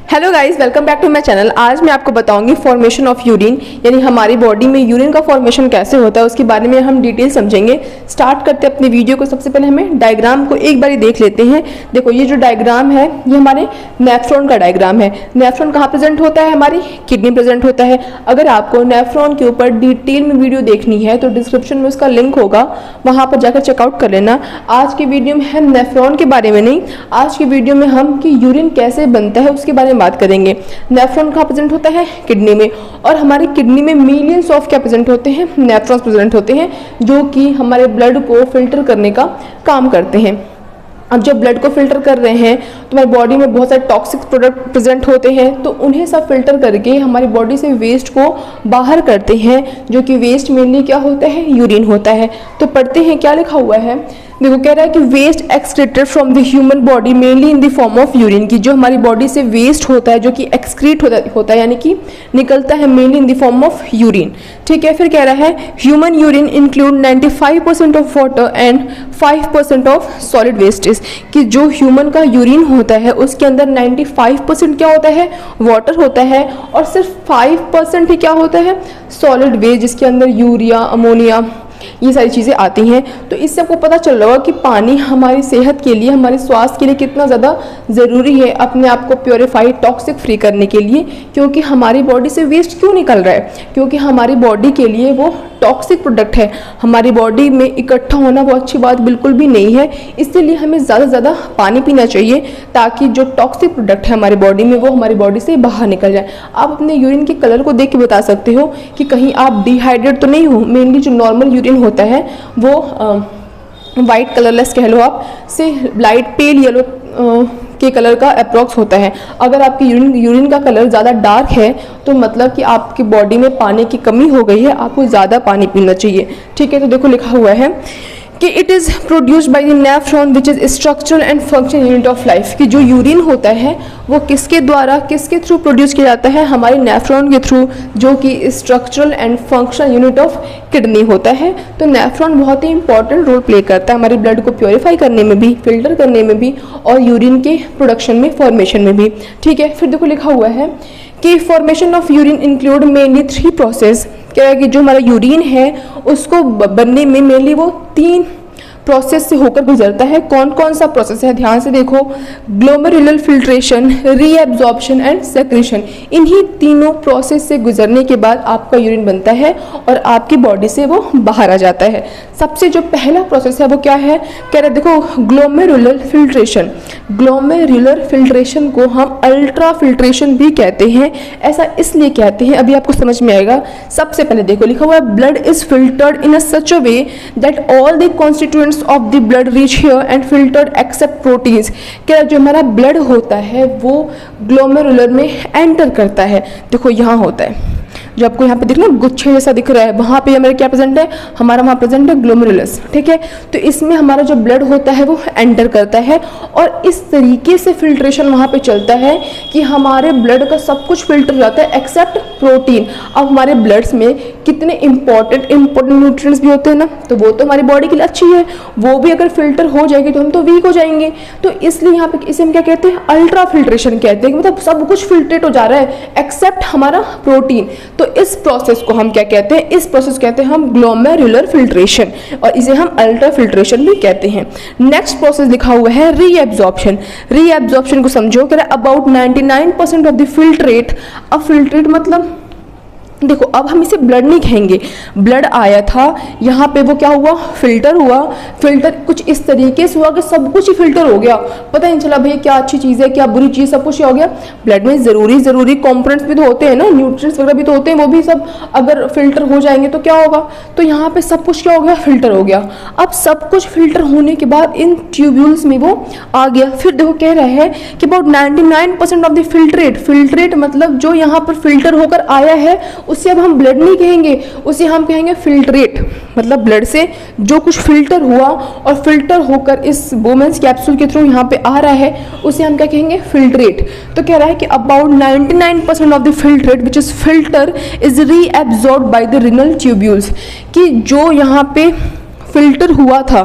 Hello guys, welcome back to my channel. आज मैं आपको बताऊंगी फॉर्मेशन ऑफ यूरिन, यानी हमारी बॉडी में यूरिन का फॉर्मेशन कैसे होता है उसके बारे में हम डिटेल समझेंगे। स्टार्ट करते हैं अपनी वीडियो को। सबसे पहले हमें डायग्राम को एक बार देख लेते हैं। देखो, ये जो डायग्राम है ये हमारे नेफ्रॉन का डायग्राम है। नेफ्रॉन कहाँ प्रेजेंट होता है? हमारी किडनी प्रेजेंट होता है। अगर आपको नेफ्रॉन के ऊपर डिटेल में वीडियो देखनी है तो डिस्क्रिप्शन में उसका लिंक होगा, वहाँ पर जाकर चेकआउट कर लेना। आज की वीडियो में हम नेफ्रॉन के बारे में नहीं, आज की वीडियो में हम कि यूरिन कैसे बनता है उसके बारे में बात करेंगे। नेफ्रॉन कहाँ प्रेजेंट होता है? किडनी में। और हमारी किडनी में मिलियंस ऑफ क्या प्रेजेंट होते हैं? नेफ्रॉन्स प्रेजेंट होते हैं, जो कि हमारे ब्लड को फिल्टर करने का काम करते हैं। अब जब ब्लड को फिल्टर कर रहे हैं तो हमारी बॉडी में बहुत सारे टॉक्सिक प्रोडक्ट प्रेजेंट होते हैं, तो उन्हें सब फिल्टर करके हमारी बॉडी से वेस्ट को बाहर करते हैं, जो कि वेस्ट मेनली क्या होता है? यूरिन होता है। तो पढ़ते हैं क्या लिखा हुआ है। देखो, कह रहा है कि waste excreted from the human body mainly in the form of urine, की जो हमारी बॉडी से वेस्ट होता है, जो कि एक्सक्रीट होता है, यानी कि निकलता है mainly in the form of urine. ठीक है, फिर कह रहा है human urine include 95% of water and 5% of solid wastage, कि जो ह्यूमन का यूरिन होता है उसके अंदर 95% क्या होता है? वाटर होता है, और सिर्फ 5% ही क्या होता है? सॉलिड वेस्ट, जिसके अंदर यूरिया, अमोनिया, ये सारी चीज़ें आती हैं। तो इससे आपको पता चल रहा होगा कि पानी हमारी सेहत के लिए, हमारे स्वास्थ्य के लिए कितना ज़्यादा ज़रूरी है अपने आप को प्योरीफाई, टॉक्सिक फ्री करने के लिए। क्योंकि हमारी बॉडी से वेस्ट क्यों निकल रहा है? क्योंकि हमारी बॉडी के लिए वो टॉक्सिक प्रोडक्ट है, हमारी बॉडी में इकट्ठा होना वो अच्छी बात बिल्कुल भी नहीं है। इसलिए हमें ज़्यादा से ज़्यादा पानी पीना चाहिए, ताकि जो टॉक्सिक प्रोडक्ट है हमारी बॉडी में वो हमारी बॉडी से बाहर निकल जाए। आप अपने यूरिन के कलर को देख के बता सकते हो कि कहीं आप डिहाइड्रेट तो नहीं हो। मेनली जो नॉर्मल यूरिन होता है वो वाइट कलरलेस कह लो आप, से लाइट पेल येलो के कलर का अप्रॉक्स होता है। अगर आपकी यूरिन का कलर ज़्यादा डार्क है तो मतलब कि आपकी बॉडी में पानी की कमी हो गई है, आपको ज़्यादा पानी पीना चाहिए। ठीक है, तो देखो लिखा हुआ है कि it is produced by the nephron which is structural and functional unit of life, कि जो यूरिन होता है वो किसके द्वारा, किसके थ्रू प्रोड्यूस किया जाता है? हमारे नेफ्रॉन के थ्रू, जो कि structural and functional unit of kidney होता है। तो नेफ्रॉन बहुत ही इंपॉर्टेंट रोल प्ले करता है हमारे ब्लड को प्योरीफाई करने में भी, फिल्टर करने में भी, और यूरिन के प्रोडक्शन में, फॉर्मेशन में भी। ठीक है, फिर देखो लिखा हुआ है कि formation of urine include mainly 3 process. क्या है कि जो हमारा यूरिन है उसको बनने में मेनली वो 3 प्रोसेस से होकर गुजरता है। कौन कौन सा प्रोसेस है? ध्यान से देखो, glomerular filtration, reabsorption and secretion. इन्हीं तीनों प्रोसेस से गुजरने के बाद आपका यूरिन बनता है और आपकी बॉडी से वो बाहर आ जाता है। सबसे जो पहला प्रोसेस है वो क्या है? कह रहे देखो, ग्लोमेरुलर फिल्ट्रेशन। ग्लोमेरुलर फिल्ट्रेशन को हम अल्ट्रा फिल्ट्रेशन भी कहते हैं। ऐसा इसलिए कहते हैं, अभी आपको समझ में आएगा। सबसे पहले देखो लिखा हुआ है, blood is filtered in a such a way that all the constituents of the blood reach here and filtered except proteins. क्या जो हमारा ब्लड होता है वो ग्लोमेरुलर में एंटर करता है। देखो यहाँ होता है, जो आपको यहाँ पे दिख रहा है गुच्छे जैसा दिख रहा है, वहाँ पे हमारे क्या प्रेजेंट है? हमारा वहाँ प्रेजेंट है ग्लोमेरुलस। ठीक है, तो इसमें हमारा जो ब्लड होता है वो एंटर करता है, और इस तरीके से फिल्ट्रेशन वहाँ पे चलता है कि हमारे ब्लड का सब कुछ फिल्टर हो जाता है एक्सेप्ट प्रोटीन। अब हमारे ब्लड्स में कितने इंपॉर्टेंट न्यूट्रिएंट्स भी होते हैं ना, तो वो तो हमारी बॉडी के लिए अच्छी है, वो भी अगर फिल्टर हो जाएगी तो हम तो वीक हो जाएंगे। तो इसलिए यहाँ पे इसे हम क्या कहते हैं? अल्ट्रा फिल्ट्रेशन कहते हैं, मतलब सब कुछ फिल्ट्रेट हो जा रहा है एक्सेप्ट हमारा प्रोटीन। तो इस प्रोसेस को हम क्या कहते हैं? इस प्रोसेस कहते हैं हम ग्लोमेरुलर फिल्ट्रेशन, और इसे हम अल्ट्रा फिल्ट्रेशन भी कहते हैं। नेक्स्ट प्रोसेस लिखा हुआ है रीएब्जॉर्प्शन। रीएब्जॉर्प्शन को समझो, कह रहा है अबाउट 99% ऑफ द फिल्ट्रेट। अब फिल्ट्रेट मतलब देखो, अब हम इसे ब्लड नहीं कहेंगे, ब्लड आया था यहाँ पे, वो क्या हुआ? फिल्टर हुआ। फिल्टर कुछ इस तरीके से हुआ कि सब कुछ ही फिल्टर हो गया, पता नहीं चला भैया क्या अच्छी चीज़ है क्या बुरी चीज़, सब कुछ हो गया। ब्लड में ज़रूरी कंपोनेंट्स भी तो होते हैं ना, न्यूट्रिएंट्स वगैरह भी तो होते हैं, वो भी सब अगर फिल्टर हो जाएंगे तो क्या होगा? तो यहाँ पे सब कुछ क्या हो गया? फिल्टर हो गया। अब सब कुछ फिल्टर होने के बाद इन ट्यूब्यूल्स में वो आ गया। फिर देखो कह रहा है कि अबाउट 99% ऑफ द फिल्ट्रेट मतलब जो यहाँ पर फिल्टर होकर आया है उसे अब हम ब्लड नहीं कहेंगे, उसे हम कहेंगे फिल्ट्रेट। मतलब ब्लड से जो कुछ फिल्टर हुआ और फिल्टर होकर इस बोमेंस कैप्सूल के थ्रू यहाँ पे आ रहा है, उसे हम क्या कहेंगे? फिल्ट्रेट। तो कह रहा है कि about 99% of the filtrate which is filter is reabsorbed by the renal tubules, कि जो यहाँ पे फिल्टर हुआ था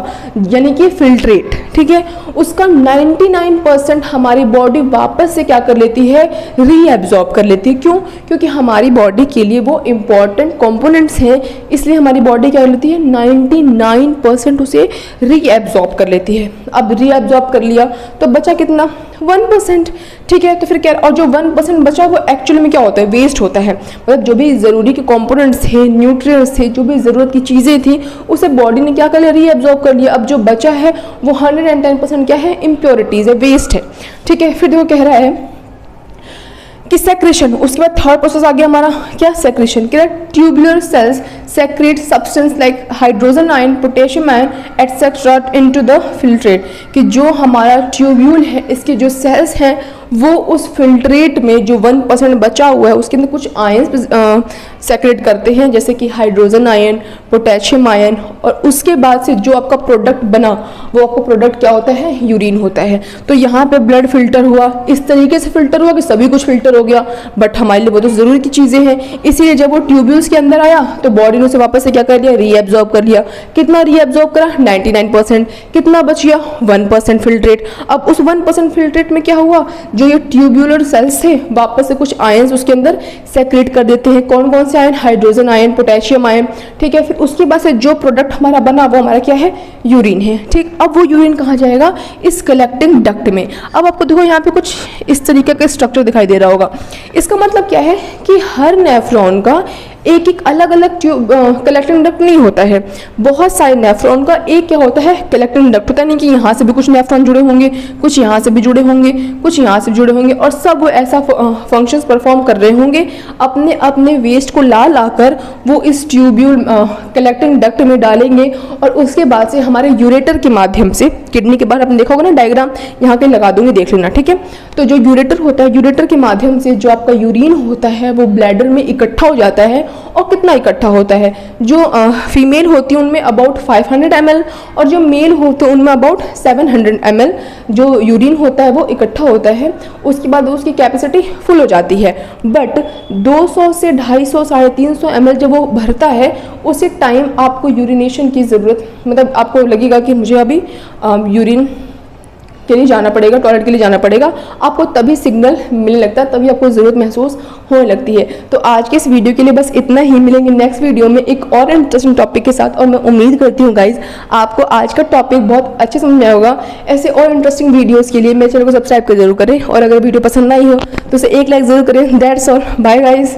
यानी कि फिल्ट्रेट, ठीक है, उसका 99% हमारी बॉडी वापस से क्या कर लेती है, रीएब्जॉर्ब कर लेती है। क्यों? क्योंकि हमारी बॉडी के लिए वो इम्पॉर्टेंट कंपोनेंट्स हैं, इसलिए हमारी बॉडी क्या कर लेती है, 99% उसे रीएब्जॉर्ब कर लेती है। अब रीएब्जॉर्ब कर लिया तो बचा कितना, 1%, ठीक है। तो फिर क्या, और जो 1% बचा वो एक्चुअली में क्या होता है, वेस्ट होता है। मतलब जो भी ज़रूरी के कंपोनेंट्स थे, न्यूट्रिएंट्स थे, जो भी ज़रूरत की चीज़ें थी, उसे बॉडी ने क्या कर लिया, रीएब्जॉर्ब कर लिया। अब जो बचा है वो 110% क्या है, इम्प्योरिटीज़ है, वेस्ट है, ठीक है। फिर देखो कह रहा है कि सेक्रेशन, उसके बाद थर्ड प्रोसेस आ गया हमारा क्या, सेक्रेशन। कह रहा है tubular cells secrete substance like hydrogen ion, potassium ion etcetera into the filtrate, कि जो हमारा ट्यूब्यूल है, इसके जो सेल्स हैं वो उस फिल्ट्रेट में जो 1% बचा हुआ है उसके अंदर कुछ आयंस सेक्रेट करते हैं, जैसे कि हाइड्रोजन आयन, पोटेशियम आयन, और उसके बाद से जो आपका प्रोडक्ट बना वो आपका प्रोडक्ट क्या होता है, यूरिन होता है। तो यहाँ पे ब्लड फिल्टर हुआ, इस तरीके से फिल्टर हुआ कि सभी कुछ फिल्टर हो गया, बट हमारे लिए बहुत ज़रूरी की चीज़ें हैं, इसीलिए जब वो ट्यूब्यूल्स के अंदर आया तो बॉडी ने उसे वापस से क्या कर लिया, रीएब्जॉर्ब कर लिया। कितना रीएब्जॉर्ब करा, 99%। कितना बच गया, 1% फिल्ट्रेट। अब उस 1% फिल्ट्रेट में क्या हुआ, जो ये ट्यूब्यूलर सेल्स थे वापस से कुछ आयंस उसके अंदर सेक्रेट कर देते हैं। कौन कौन से ion, hydrogen ion, potassium ion, ठीक है। फिर उसके बाद से जो प्रोडक्ट हमारा बना वो हमारा क्या है, यूरिन है, ठीक। अब वो यूरिन कहाँ जाएगा, इस कलेक्टिंग डक्ट में। अब आपको देखो यहाँ पे कुछ इस तरीके का स्ट्रक्चर दिखाई दे रहा होगा। इसका मतलब क्या है कि हर नेफ्रॉन का एक एक अलग अलग ट्यूब कलेक्टिंग डक्ट नहीं होता है। बहुत सारे नेफ्रॉन का एक क्या होता है, कलेक्टिंग डक्ट होता है। नहीं कि यहाँ से भी कुछ नेफ्रॉन जुड़े होंगे, कुछ यहाँ से भी जुड़े होंगे, कुछ यहाँ से जुड़े होंगे, और सब वो ऐसा फंक्शंस परफॉर्म कर रहे होंगे, अपने अपने वेस्ट को ला कर वो इस ट्यूब्यूल कलेक्टिंग डक्ट में डालेंगे, और उसके बाद से हमारे यूरेटर के माध्यम से, किडनी के बाहर आपने देखा होगा ना डायग्राम, यहाँ पे लगा दूंगी, देख लेना, ठीक है। तो जो यूरेटर होता है, यूरेटर के माध्यम से जो आपका यूरिन होता है वो ब्लैडर में इकट्ठा हो जाता है। और कितना इकट्ठा होता है, जो फीमेल होती है उनमें अबाउट 500 ml, और जो मेल होते हैं उनमें अबाउट 700 ml जो यूरिन होता है वो इकट्ठा होता है। उसके बाद उसकी कैपेसिटी फुल हो जाती है, बट 200 से 250 350 ml जब वो भरता है, उसी टाइम आपको यूरिनेशन की ज़रूरत, मतलब आपको लगेगा कि मुझे अभी यूरिन के लिए जाना पड़ेगा, टॉयलेट के लिए जाना पड़ेगा, आपको तभी सिग्नल मिलने लगता है, तभी आपको ज़रूरत महसूस होने लगती है। तो आज के इस वीडियो के लिए बस इतना ही, मिलेंगे नेक्स्ट वीडियो में एक और इंटरेस्टिंग टॉपिक के साथ। और मैं उम्मीद करती हूँ गाइज आपको आज का टॉपिक बहुत अच्छे समझ में आया होगा। ऐसे और इंटरेस्टिंग वीडियोज़ के लिए मेरे चैनल को सब्सक्राइब कर जरूर करें, और अगर वीडियो पसंद आई हो तो उसे एक लाइक ज़रूर करें। That's all, bye guys.